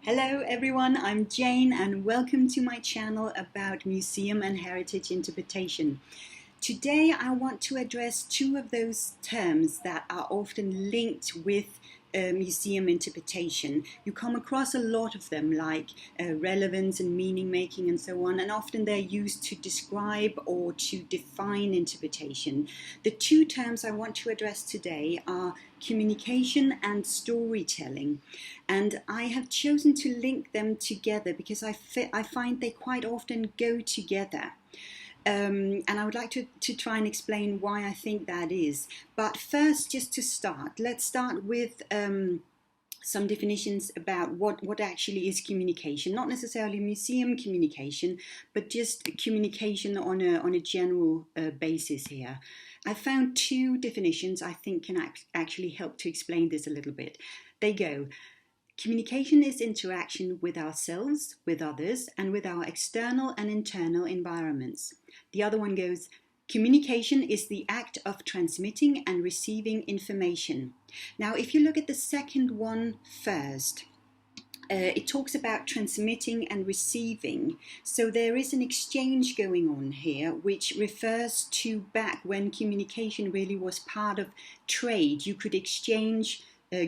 Hello everyone, I'm Jane and welcome to my channel about museum and heritage interpretation. Today I want to address two of those terms that are often linked with museum interpretation. You come across a lot of them like relevance and meaning making and so on, and often they're used to describe or to define interpretation. The two terms I want to address today are communication and storytelling, and I have chosen to link them together because I find they quite often go together. And I would like to try and explain why I think that is. But first, just to start, let's start with some definitions about what actually is communication. Not necessarily museum communication, but just communication on a general basis here. I found two definitions I think can actually help to explain this a little bit. They go: communication is interaction with ourselves, with others, and with our external and internal environments. The other one goes: communication is the act of transmitting and receiving information. Now, if you look at the second one first, it talks about transmitting and receiving. So there is an exchange going on here, which refers to back when communication really was part of trade. You could exchange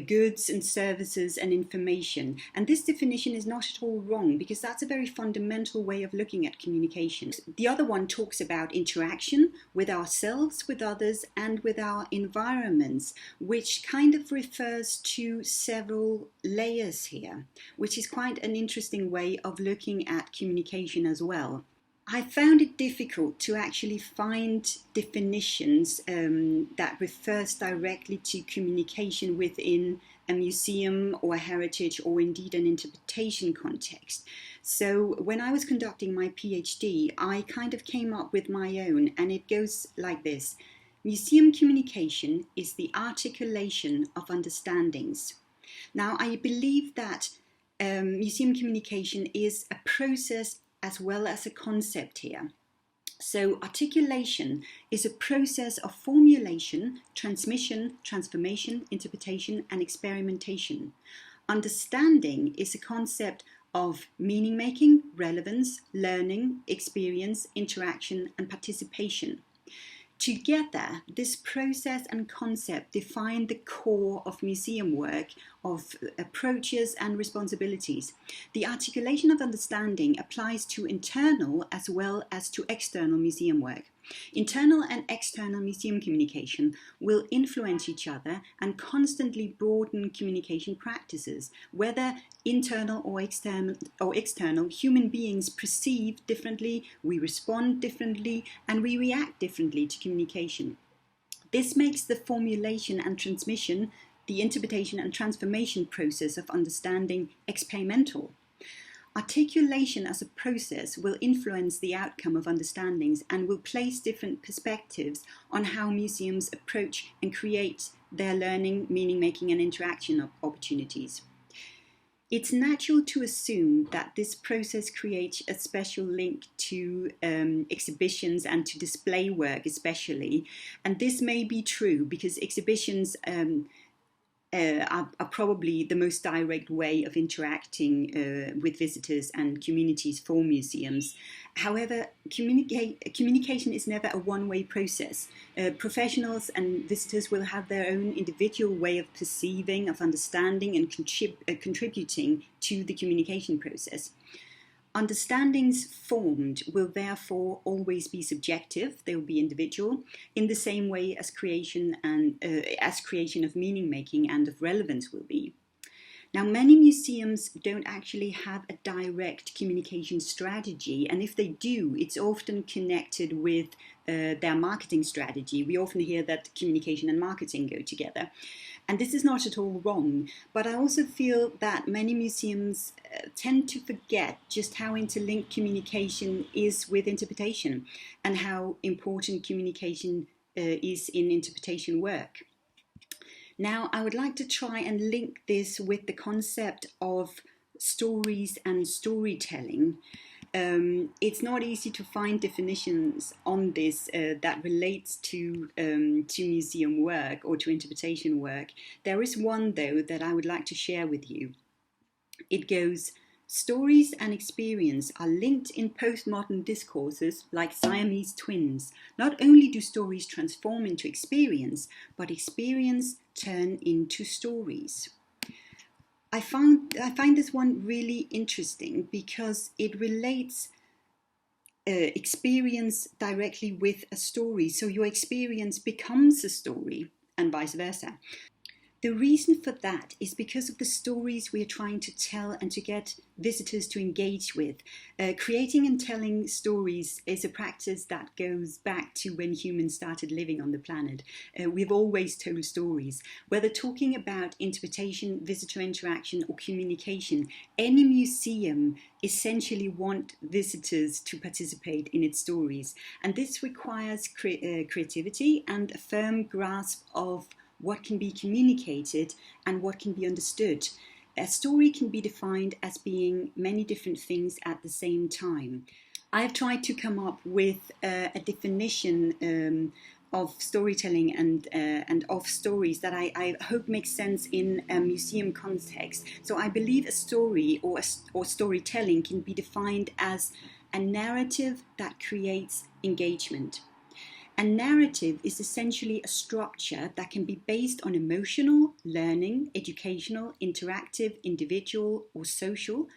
goods and services and information. And this definition is not at all wrong, because that's a very fundamental way of looking at communication. The other one talks about interaction with ourselves, with others, and with our environments, which kind of refers to several layers here, which is quite an interesting way of looking at communication as well. I found it difficult to actually find definitions that refers directly to communication within a museum or a heritage or indeed an interpretation context. So when I was conducting my PhD, I kind of came up with my own, and it goes like this: museum communication is the articulation of understandings. Now, I believe that museum communication is a process as well as a concept here. So articulation is a process of formulation, transmission, transformation, interpretation, and experimentation. Understanding is a concept of meaning making, relevance, learning, experience, interaction, and participation. Together, this process and concept define the core of museum work, of approaches and responsibilities. The articulation of understanding applies to internal as well as to external museum work. Internal and external museum communication will influence each other and constantly broaden communication practices. Whether internal or external, human beings perceive differently, we respond differently, and we react differently to communication. This makes the formulation and transmission, the interpretation and transformation process of understanding experimental. Articulation as a process will influence the outcome of understandings and will place different perspectives on how museums approach and create their learning, meaning making, and interaction opportunities. It's natural to assume that this process creates a special link to exhibitions and to display work especially, and this may be true because exhibitions are probably the most direct way of interacting with visitors and communities for museums. However, communication is never a one-way process. Professionals and visitors will have their own individual way of perceiving, of understanding, and contributing to the communication process. Understandings formed will therefore always be subjective. They will be individual, in the same way as creation of meaning making and of relevance will be. Now, many museums don't actually have a direct communication strategy, and if they do, it's often connected with their marketing strategy. We often hear that communication and marketing go together. And this is not at all wrong, but I also feel that many museums tend to forget just how interlinked communication is with interpretation and how important communication is in interpretation work. Now, I would like to try and link this with the concept of stories and storytelling. It's not easy to find definitions on this that relates to museum work or to interpretation work. There is one, though, that I would like to share with you. It goes, stories and experience are linked in postmodern discourses like Siamese twins. Not only do stories transform into experience, but experience turn into stories. I find this one really interesting because it relates experience directly with a story. So your experience becomes a story and vice versa. The reason for that is because of the stories we are trying to tell and to get visitors to engage with. Creating and telling stories is a practice that goes back to when humans started living on the planet. We've always told stories. Whether talking about interpretation, visitor interaction, or communication, any museum essentially want visitors to participate in its stories. And this requires creativity and a firm grasp of what can be communicated and what can be understood. A story can be defined as being many different things at the same time. I've tried to come up with a definition of storytelling and of stories that I hope makes sense in a museum context. So I believe a story or storytelling can be defined as a narrative that creates engagement. A narrative is essentially a structure that can be based on emotional, learning, educational, interactive, individual or social,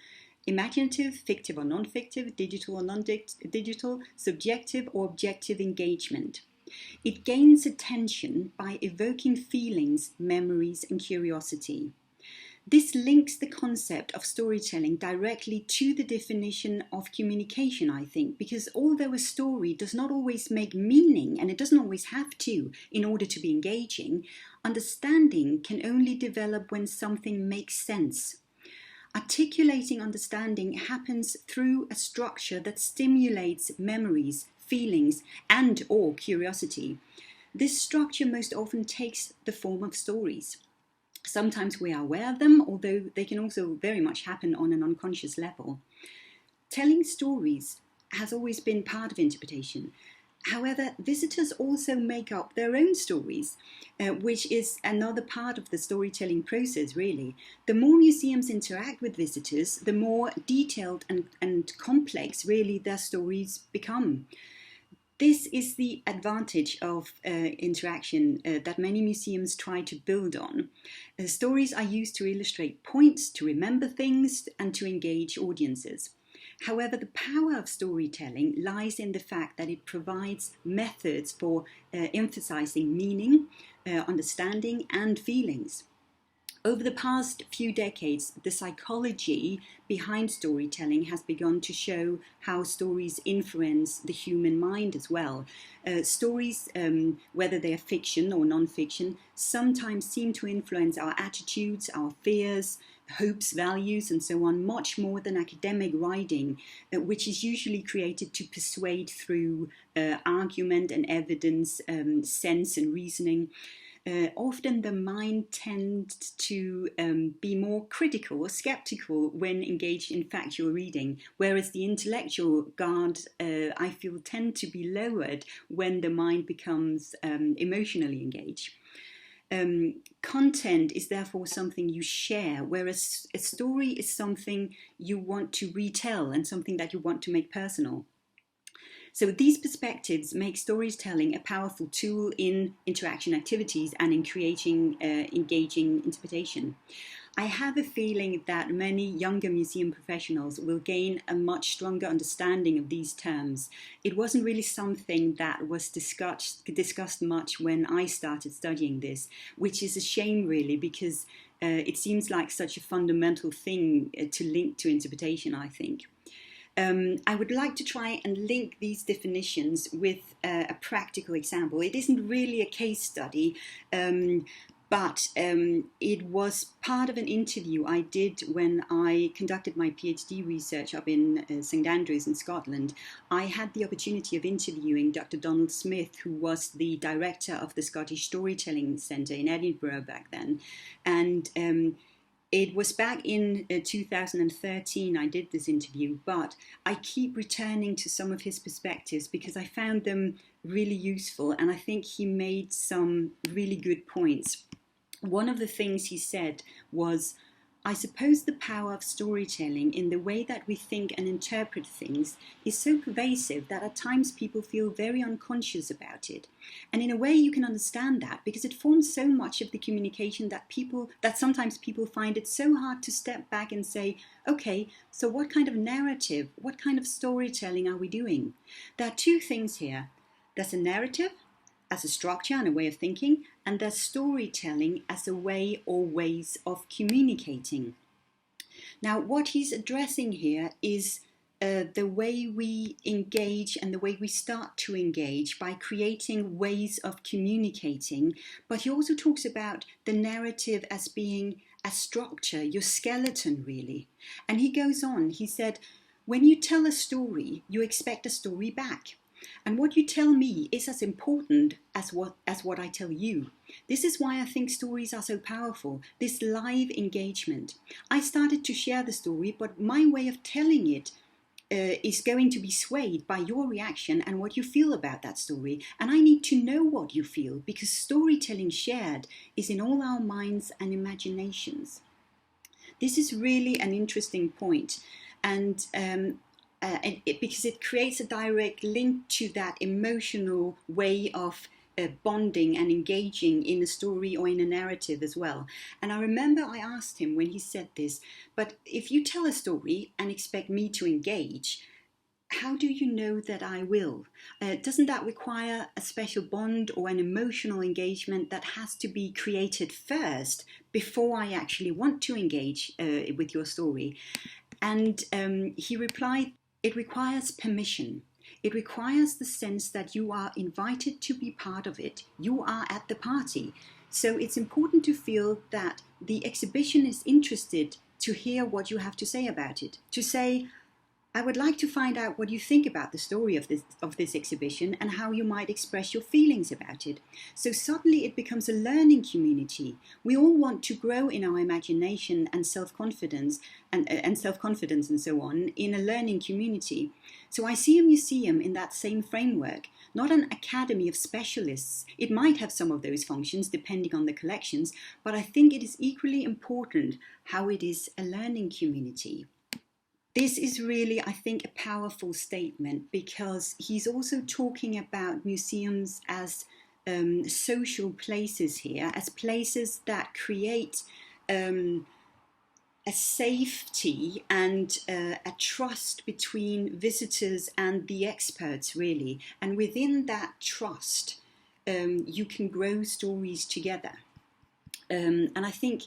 imaginative, fictive or non-fictive, digital or non-digital, subjective or objective engagement. It gains attention by evoking feelings, memories and curiosity. This links the concept of storytelling directly to the definition of communication, I think, because although a story does not always make meaning, and it doesn't always have to in order to be engaging, understanding can only develop when something makes sense. Articulating understanding happens through a structure that stimulates memories, feelings, and/or curiosity. This structure most often takes the form of stories. Sometimes we are aware of them, although they can also very much happen on an unconscious level. Telling stories has always been part of interpretation. However, visitors also make up their own stories, which is another part of the storytelling process, really. The more museums interact with visitors, the more detailed and complex, really, their stories become. This is the advantage of interaction that many museums try to build on. Stories are used to illustrate points, to remember things, and to engage audiences. However, the power of storytelling lies in the fact that it provides methods for emphasizing meaning, understanding, and feelings. Over the past few decades, the psychology behind storytelling has begun to show how stories influence the human mind as well. Stories, whether they are fiction or non-fiction, sometimes seem to influence our attitudes, our fears, hopes, values, and so on, much more than academic writing, which is usually created to persuade through argument and evidence, sense and reasoning. Often the mind tends to be more critical or skeptical when engaged in factual reading, whereas the intellectual guard, I feel, tend to be lowered when the mind becomes emotionally engaged. Content is therefore something you share, whereas a story is something you want to retell and something that you want to make personal. So these perspectives make storytelling a powerful tool in interaction activities and in creating engaging interpretation. I have a feeling that many younger museum professionals will gain a much stronger understanding of these terms. It wasn't really something that was discussed much when I started studying this, which is a shame really, because it seems like such a fundamental thing to link to interpretation, I think. I would like to try and link these definitions with a practical example. It isn't really a case study, but it was part of an interview I did when I conducted my PhD research up in St Andrews in Scotland. I had the opportunity of interviewing Dr. Donald Smith, who was the director of the Scottish Storytelling Centre in Edinburgh back then. And it was back in 2013 I did this interview, but I keep returning to some of his perspectives because I found them really useful, and I think he made some really good points. One of the things he said was, I suppose the power of storytelling in the way that we think and interpret things is so pervasive that at times people feel very unconscious about it. And in a way you can understand that because it forms so much of the communication that sometimes people find it so hard to step back and say, okay, so what kind of narrative, what kind of storytelling are we doing? There are two things here. There's a narrative as a structure and a way of thinking, and there's storytelling as a way or ways of communicating. Now, what he's addressing here is the way we engage and the way we start to engage by creating ways of communicating. But he also talks about the narrative as being a structure, your skeleton really. And he goes on, he said, when you tell a story, you expect a story back. And what you tell me is as important as what I tell you. This is why I think stories are so powerful, this live engagement. I started to share the story, but my way of telling it is going to be swayed by your reaction and what you feel about that story. And I need to know what you feel, because storytelling shared is in all our minds and imaginations. This is really an interesting point. And because it creates a direct link to that emotional way of bonding and engaging in a story or in a narrative as well. And I remember I asked him when he said this, but if you tell a story and expect me to engage, how do you know that I will? Doesn't that require a special bond or an emotional engagement that has to be created first before I actually want to engage with your story? And he replied, it requires permission. It requires the sense that you are invited to be part of it. You are at the party. So it's important to feel that the exhibition is interested to hear what you have to say about it. To say, I would like to find out what you think about the story of this exhibition and how you might express your feelings about it. So suddenly it becomes a learning community. We all want to grow in our imagination and self-confidence and so on in a learning community. So I see a museum in that same framework, not an academy of specialists. It might have some of those functions depending on the collections, but I think it is equally important how it is a learning community. This is really, I think, a powerful statement because he's also talking about museums as social places here, as places that create a safety and a trust between visitors and the experts, really. And within that trust, you can grow stories together. And I think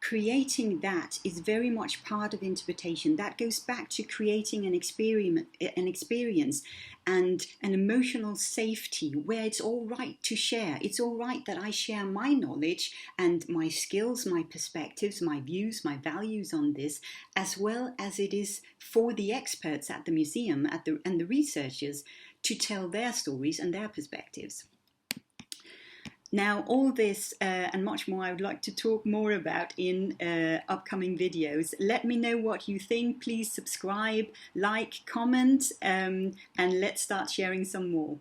creating that is very much part of interpretation. That goes back to creating an experience and an emotional safety where it's all right to share. It's all right that I share my knowledge and my skills, my perspectives, my views, my values on this, as well as it is for the experts at the museum and the researchers to tell their stories and their perspectives. Now, all this and much more I would like to talk more about in upcoming videos. Let me know what you think. Please subscribe, like, comment, and let's start sharing some more.